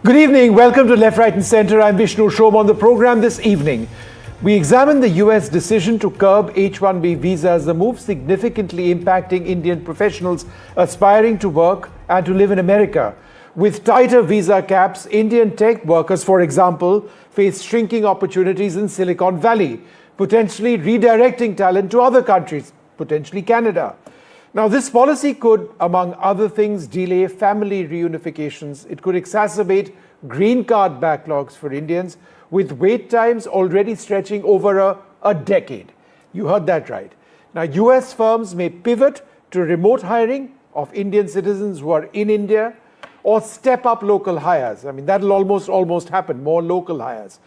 Good evening. Welcome to Left, Right and Centre. I'm Vishnu Shom. On the program this evening, we examine the US decision to curb H1B visas, the move significantly impacting Indian professionals aspiring to work and to live in America. With tighter visa caps, Indian tech workers, for example, face shrinking opportunities in Silicon Valley, potentially redirecting talent to other countries, potentially Canada. Now, this policy could, among other things, delay family reunifications. It could exacerbate green card backlogs for Indians, with wait times already stretching over a decade. You heard that right. Now, US firms may pivot to remote hiring of Indian citizens who are in India or step up local hires. I mean, that'll almost happen, more local hires.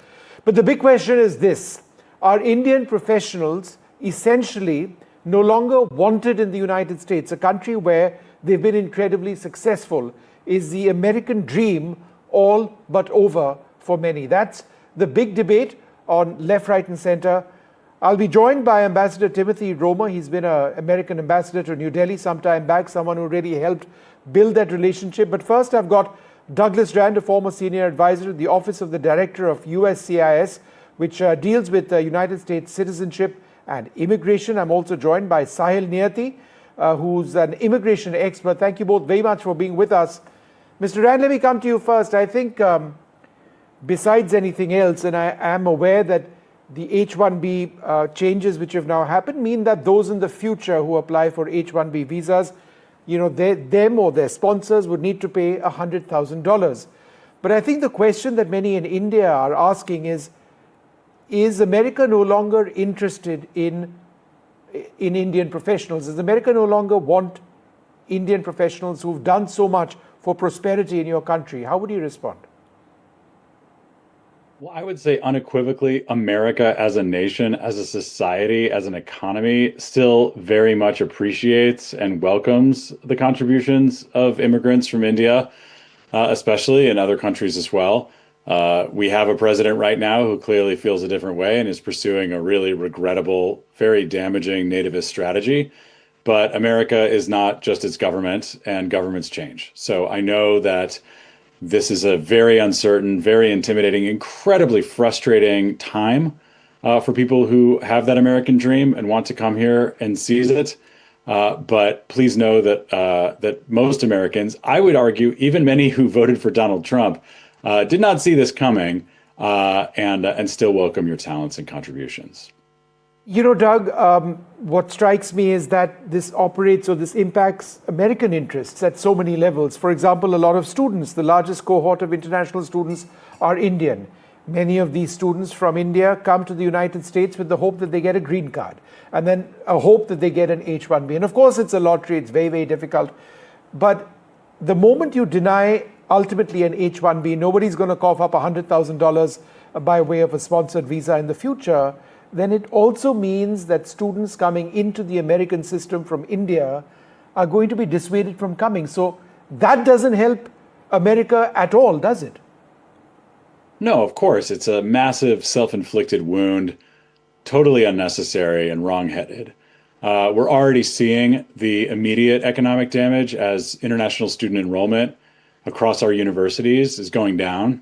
But the big question is this: are Indian professionals essentially no longer wanted in the United States, a country where they've been incredibly successful? Is the American dream all but over for many? That's the big debate on Left, Right and Centre. I'll be joined by Ambassador Timothy Romer. He's been an American ambassador to New Delhi some time back, someone who really helped build that relationship. But first, I've got Douglas Rand, a former senior advisor at the Office of the Director of USCIS, which deals with United States citizenship and immigration. I'm also joined by Sahil Niyati, who's an immigration expert. Thank you both very much for being with us. Mr. Rand, let me come to you first. I think besides anything else, and I am aware that the H1B changes which have now happened mean that those in the future who apply for H1B visas, them or their sponsors would need to pay $100,000. But I think the question that many in India are asking is America no longer interested in Indian professionals? Does America no longer want Indian professionals who've done so much for prosperity in your country? How would you respond? Well, I would say unequivocally, America as a nation, as a society, as an economy, still very much appreciates and welcomes the contributions of immigrants from India, especially in other countries as well. We have a president right now who clearly feels a different way and is pursuing a really regrettable, very damaging nativist strategy. But America is not just its government, and governments change. So I know that this is a very uncertain, very intimidating, incredibly frustrating time for people who have that American dream and want to come here and seize it. But please know that most Americans, I would argue, even many who voted for Donald Trump, did not see this coming and still welcome your talents and contributions. You know, Doug, what strikes me is that this operates or this impacts American interests at so many levels. For example, a lot of students, the largest cohort of international students, are Indian. Many of these students from India come to the United States with the hope that they get a green card and then a hope that they get an H1B. And of course, it's a lottery. It's very, very difficult. But the moment you deny ultimately an H1B, nobody's going to cough up $100,000 by way of a sponsored visa in the future. Then it also means that students coming into the American system from India are going to be dissuaded from coming. So that doesn't help America at all, does it? No, of course. It's a massive self-inflicted wound, totally unnecessary and wrong-headed. We're already seeing the immediate economic damage as international student enrollment across our universities is going down,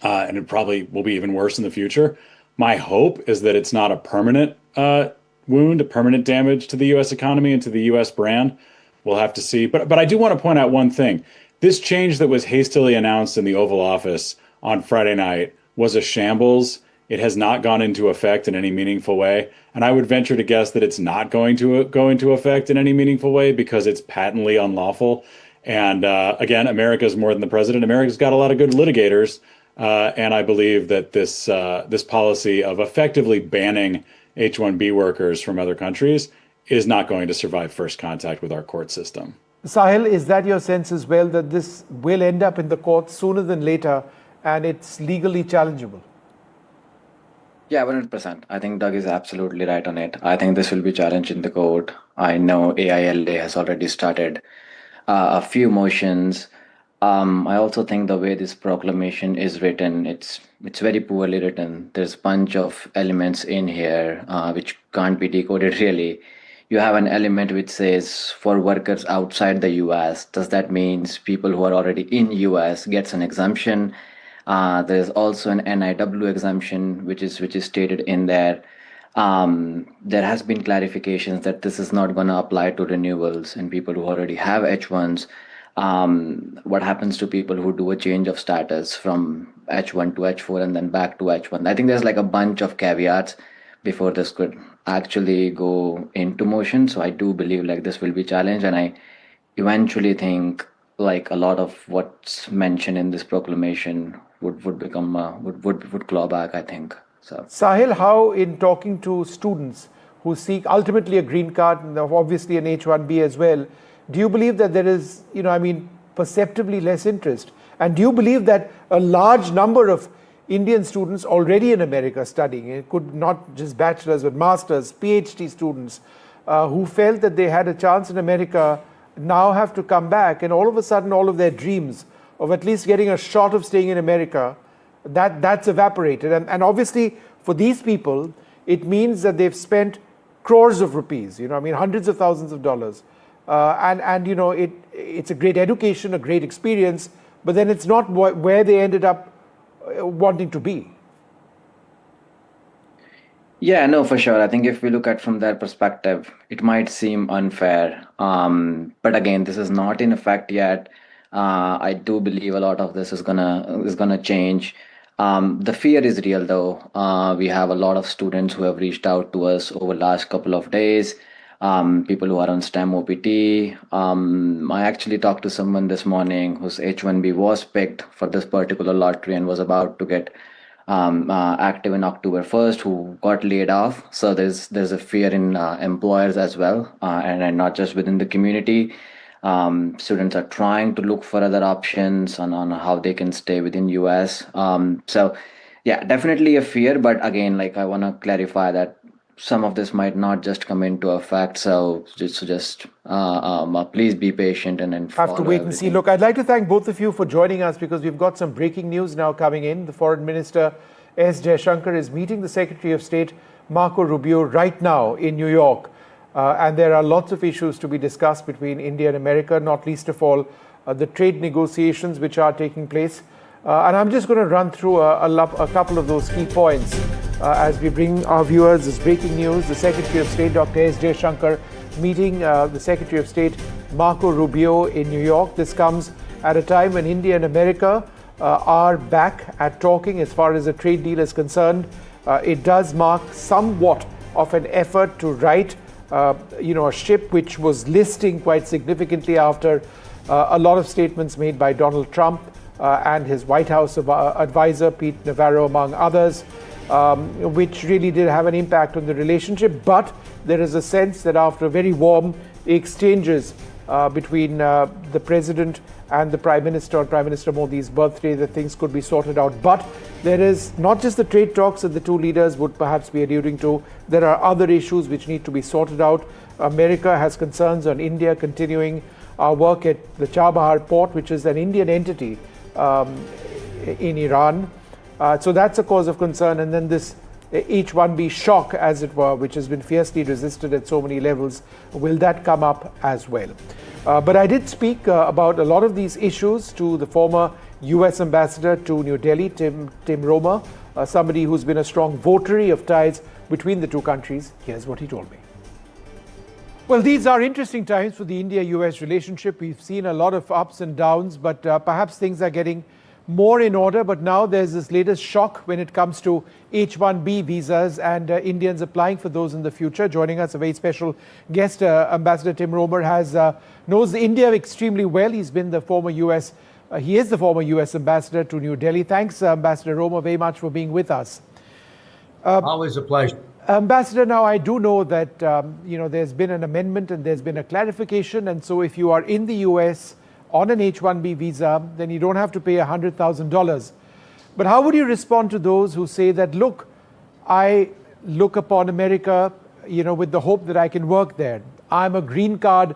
and it probably will be even worse in the future. My hope is that it's not a permanent wound, a permanent damage to the U.S. economy and to the U.S. brand. We'll have to see. But I do want to point out one thing. This change that was hastily announced in the Oval Office on Friday night was a shambles. It has not gone into effect in any meaningful way. And I would venture to guess that it's not going to go into effect in any meaningful way because it's patently unlawful. And again, America's more than the president. America's got a lot of good litigators. And I believe that this policy of effectively banning H1B workers from other countries is not going to survive first contact with our court system. Sahil, is that your sense as well, that this will end up in the courts sooner than later and it's legally challengeable? Yeah, 100%. I think Doug is absolutely right on it. I think this will be challenged in the court. I know AILA has already started a few motions. I also think the way this proclamation is written, it's very poorly written. There's a bunch of elements in here which can't be decoded really. you have an element which says for workers outside the US. Does that means people who are already in US gets an exemption? There's also an NIW exemption, which is stated in there. There has been clarifications that this is not going to apply to renewals and people who already have H1s. What happens to people who do a change of status from H1 to H4 and then back to H1? I think there's like a bunch of caveats before this could actually go into motion. So I do believe like this will be challenged, and I eventually think like a lot of what's mentioned in this proclamation would become would claw back, I think. So Sahil, how in talking to students who seek ultimately a green card and obviously an H1B as well, do you believe that there is, perceptibly less interest? And do you believe that a large number of Indian students already in America studying, it could not just bachelor's but masters, PhD students who felt that they had a chance in America now have to come back, and all of a sudden all of their dreams of at least getting a shot of staying in America, that's evaporated. And obviously for these people, it means that they've spent crores of rupees, hundreds of thousands of dollars. It's a great education, a great experience, but then it's not where they ended up wanting to be. yeah, no, for sure. I think if we look at from their perspective, it might seem unfair. But again, this is not in effect yet. I do believe a lot of this is gonna change. The fear is real though. We have a lot of students who have reached out to us over last couple of days. People who are on STEM OPT. I actually talked to someone this morning whose H1B was picked for this particular lottery and was about to get active in October 1st, who got laid off. So there's a fear in employers as well, and not just within the community. Students are trying to look for other options on how they can stay within US. So yeah, definitely a fear, but again, like I want to clarify that some of this might not just come into effect. So just please be patient and then Have to follow wait and see. everything. Look, I'd like to thank both of you for joining us because we've got some breaking news now coming in. The Foreign Minister S. Jaishankar is meeting the Secretary of State Marco Rubio right now in New York. And there are lots of issues to be discussed between India and America, not least of all the trade negotiations which are taking place. And I'm just going to run through a couple of those key points as we bring our viewers this breaking news. The Secretary of State, Dr. S. Jaishankar, meeting the Secretary of State Marco Rubio in New York. This comes at a time when India and America are back at talking as far as the trade deal is concerned. It does mark somewhat of an effort to right a ship which was listing quite significantly after a lot of statements made by Donald Trump and his White House advisor, Pete Navarro, among others, which really did have an impact on the relationship. But there is a sense that after very warm exchanges between the President and the Prime Minister on Prime Minister Modi's birthday, that things could be sorted out. But there is not just the trade talks that the two leaders would perhaps be alluding to. There are other issues which need to be sorted out. America has concerns on India continuing our work at the Chabahar port, which is an Indian entity in Iran. So that's a cause of concern. And then this H1B shock, as it were, which has been fiercely resisted at so many levels, will that come up as well? But I did speak about a lot of these issues to the former US ambassador to New Delhi, Tim Romer, somebody who's been a strong votary of ties between the two countries. Here's what he told me. Well, these are interesting times for the India-US relationship. We've seen a lot of ups and downs, but perhaps things are getting more in order. But now there's this latest shock when it comes to H1B visas and Indians applying for those in the future. Joining us, a very special guest, Ambassador Tim Romer knows India extremely well. He's been the former US, he is the former US ambassador to New Delhi. Thanks, Ambassador Romer, very much for being with us. Always a pleasure. Ambassador, now I do know that there's been an amendment and there's been a clarification, and so if you are in the US on an H1B visa, then you don't have to pay $100,000. But how would you respond to those who say that, look, I look upon America, with the hope that I can work there. I'm a green card,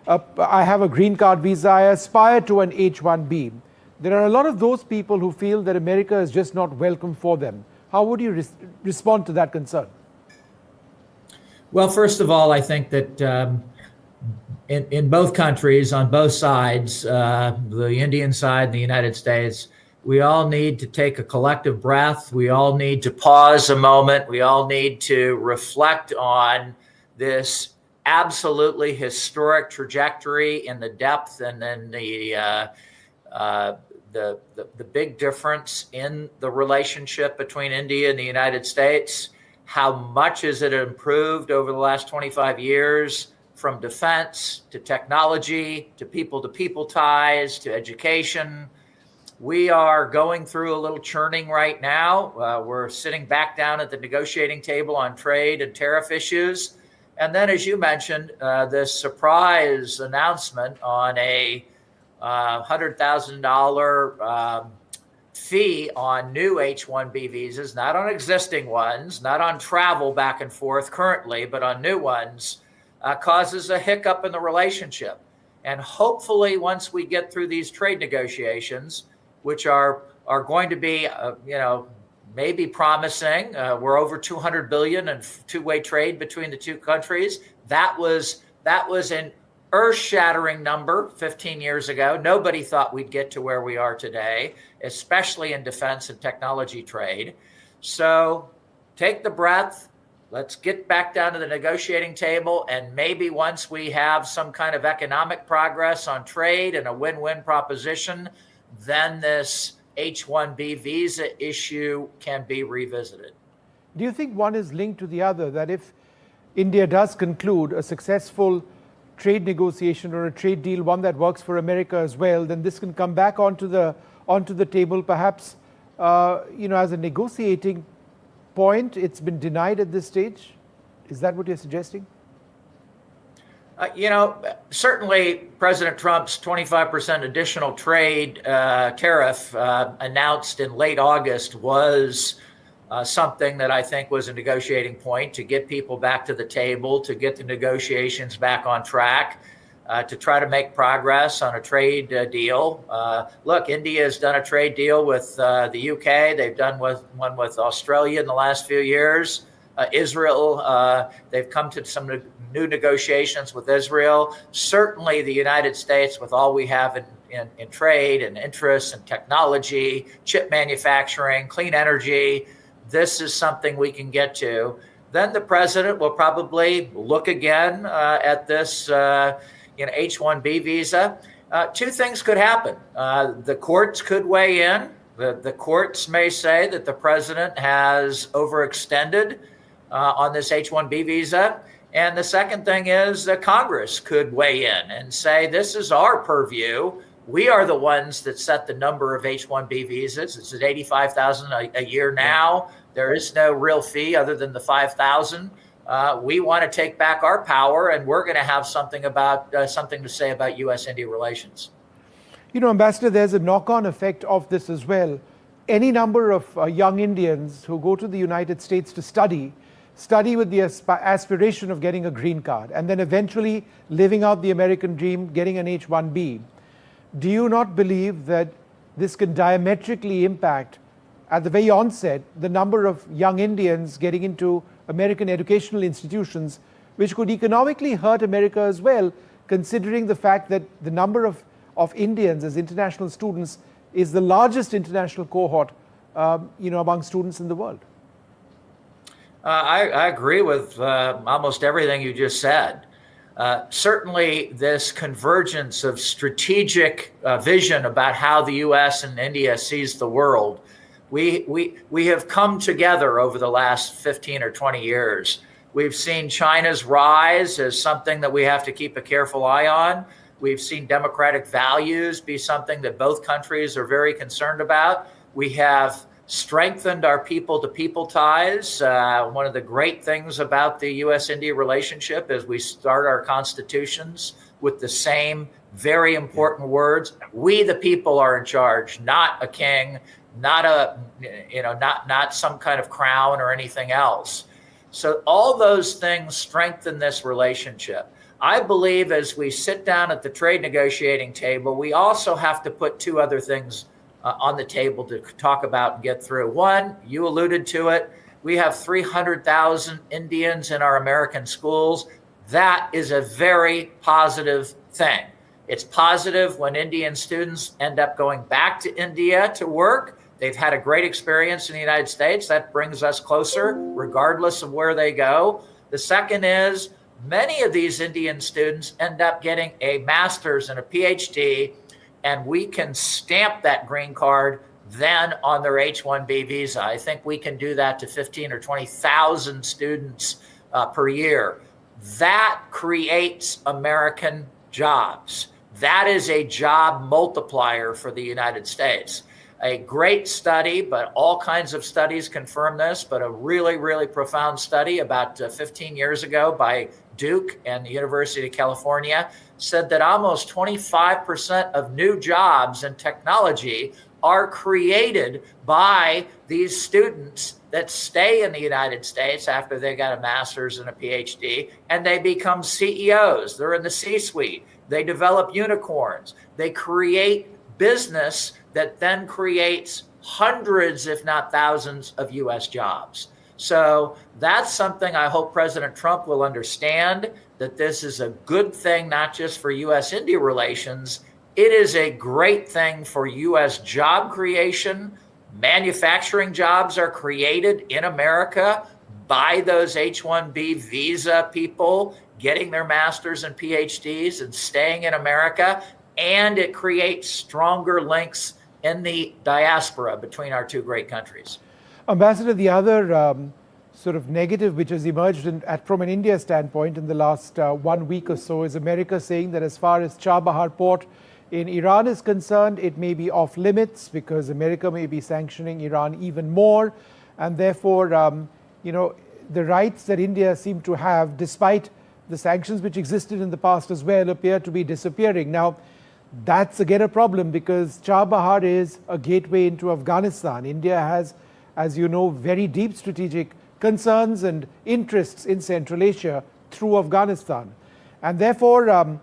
I have a green card visa, I aspire to an H1B. There are a lot of those people who feel that America is just not welcome for them. How would you respond to that concern? Well, first of all, I think that in both countries, on both sides, the Indian side and the United States, we all need to take a collective breath. We all need to pause a moment. We all need to reflect on this absolutely historic trajectory in the depth and then the big difference in the relationship between India and the United States. How much has it improved over the last 25 years, from defense to technology to people ties to education? We are going through a little churning right now. We're sitting back down at the negotiating table on trade and tariff issues. And then, as you mentioned, this surprise announcement on a $100,000 fee on new H1B visas, not on existing ones, not on travel back and forth currently, but on new ones, causes a hiccup in the relationship. And hopefully, once we get through these trade negotiations, which are going to be, maybe promising, we're over 200 billion in two-way trade between the two countries. That was an earth-shattering number 15 years ago. Nobody thought we'd get to where we are today, especially in defense and technology trade. So take the breath. Let's get back down to the negotiating table. And maybe once we have some kind of economic progress on trade and a win-win proposition, then this H1B visa issue can be revisited. Do you think one is linked to the other, that if India does conclude a successful trade negotiation or a trade deal, one that works for America as well, then this can come back onto the table, perhaps, as a negotiating point? It's been denied at this stage. Is that what you're suggesting? Certainly President Trump's 25% additional trade tariff announced in late August was something that I think was a negotiating point to get people back to the table, to get the negotiations back on track, to try to make progress on a trade deal. Look, India has done a trade deal with the UK. They've done one with Australia in the last few years. Israel, they've come to some new negotiations with Israel. Certainly the United States, with all we have in trade and interests and technology, chip manufacturing, clean energy, this is something we can get to. Then the president will probably look again at this H1B visa. Two things could happen. The courts could weigh in. The courts may say that the president has overextended on this H1B visa. And the second thing is that Congress could weigh in and say, this is our purview. We are the ones that set the number of H1B visas. It's at 85,000 a year now. There is no real fee other than the 5,000. We want to take back our power, and we're going to have something to say about U.S.-India relations. Ambassador, there's a knock-on effect of this as well. Any number of young Indians who go to the United States to study with the aspiration of getting a green card and then eventually living out the American dream, getting an H1B. Do you not believe that this can diametrically impact, at the very onset, the number of young Indians getting into American educational institutions, which could economically hurt America as well, considering the fact that the number of Indians as international students is the largest international cohort, among students in the world? I agree with almost everything you just said. Certainly, this convergence of strategic vision about how the U.S. and India sees the world, we have come together over the last 15 or 20 years. We've seen China's rise as something that we have to keep a careful eye on. We've seen democratic values be something that both countries are very concerned about. We have strengthened our people-to-people ties. One of the great things about the U.S.-India relationship is we start our constitutions with the same very important words. We, the people, are in charge, not a king, not some kind of crown or anything else. So all those things strengthen this relationship. I believe as we sit down at the trade negotiating table, we also have to put two other things on the table to talk about and get through. One, you alluded to it. We have 300,000 Indians in our American schools. That is a very positive thing. It's positive when Indian students end up going back to India to work. They've had a great experience in the United States. That brings us closer, regardless of where they go. The second is many of these Indian students end up getting a master's and a PhD, and we can stamp that green card then on their H1B visa. I think we can do that to 15 or 20,000 students per year. That creates American jobs. That is a job multiplier for the United States. A great study, but all kinds of studies confirm this, but a really, really profound study about 15 years ago by Duke and the University of California said that almost 25% of new jobs in technology are created by these students that stay in the United States after they got a master's and a PhD, and they become CEOs. They're in the C-suite. They develop unicorns. They create business that then creates hundreds, if not thousands, of US jobs. So that's something I hope President Trump will understand, that this is a good thing, not just for US-India relations. It is a great thing for US job creation. Manufacturing jobs are created in America by those H1B visa people getting their masters and PhDs and staying in America. And it creates stronger links in the diaspora between our two great countries. Ambassador, the other sort of negative which has emerged from an India standpoint in the last 1 week or so is America saying that as far as Chabahar port in Iran is concerned, it may be off limits because America may be sanctioning Iran even more. And therefore, the rights that India seemed to have, despite the sanctions which existed in the past as well, appear to be disappearing. Now, that's again a problem because Chabahar is a gateway into Afghanistan. India has, as you know, very deep strategic concerns and interests in Central Asia through Afghanistan. And therefore,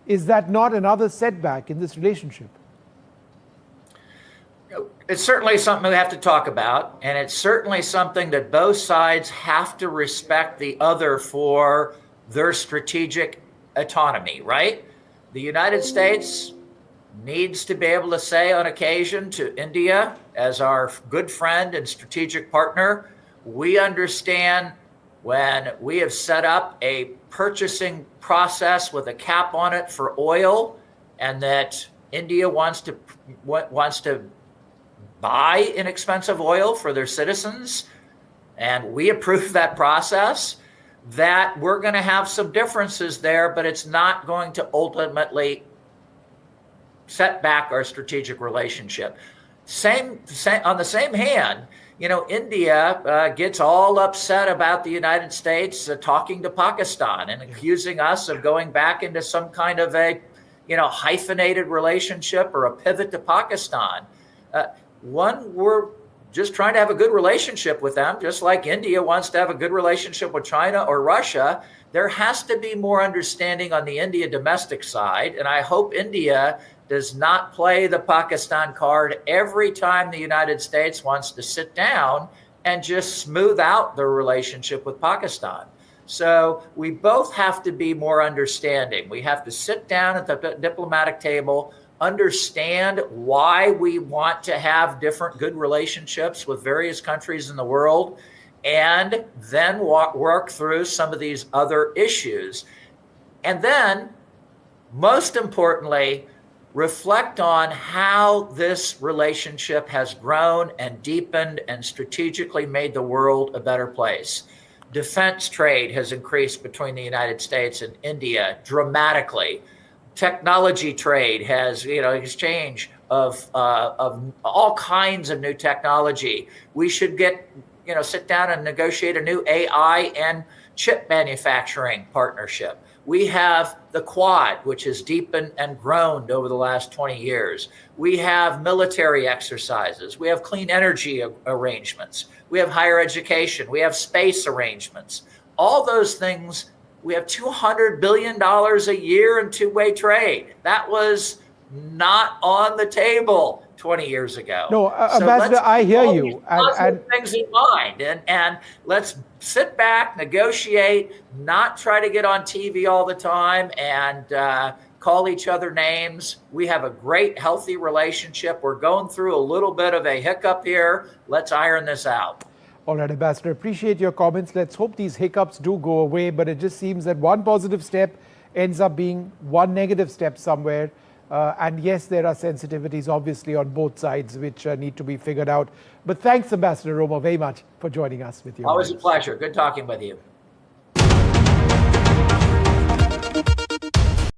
is that not another setback in this relationship? It's certainly something we have to talk about, and it's certainly something that both sides have to respect the other for their strategic autonomy, right? The United States needs to be able to say on occasion to India, as our good friend and strategic partner, we understand when we have set up a purchasing process with a cap on it for oil, and that India wants to buy inexpensive oil for their citizens, and we approve that process, that we're going to have some differences there, but it's not going to ultimately set back our strategic relationship. On the same hand, India gets all upset about the United States talking to Pakistan and accusing us of going back into some kind of a, hyphenated relationship or a pivot to Pakistan. We're just trying to have a good relationship with them, just like India wants to have a good relationship with China or Russia. There has to be more understanding on the India domestic side, and I hope India does not play the Pakistan card every time the United States wants to sit down and just smooth out their relationship with Pakistan. So we both have to be more understanding. We have to sit down at the diplomatic table, understand why we want to have different good relationships with various countries in the world, and then work through some of these other issues. And then, most importantly, reflect on how this relationship has grown and deepened and strategically made the world a better place. Defense trade has increased between the United States and India dramatically. Technology trade has, exchange of all kinds of new technology. We should sit down and negotiate a new AI and chip manufacturing partnership. We have the Quad, which has deepened and grown over the last 20 years. We have military exercises. We have clean energy arrangements. We have higher education. We have space arrangements. All those things. We have $200 billion a year in two-way trade. That was not on the table 20 years ago. No, So Ambassador, let's I keep hear all you. these positive things in mind, and let's sit back, negotiate, not try to get on TV all the time and call each other names. We have a great, healthy relationship. We're going through a little bit of a hiccup here. Let's iron this out. All right, Ambassador, appreciate your comments. Let's hope these hiccups do go away, but it just seems that one positive step ends up being one negative step somewhere. And yes, there are sensitivities, obviously, on both sides, which need to be figured out. But thanks, Ambassador Romo, very much for joining us with your Always a views. pleasure. Good talking with you.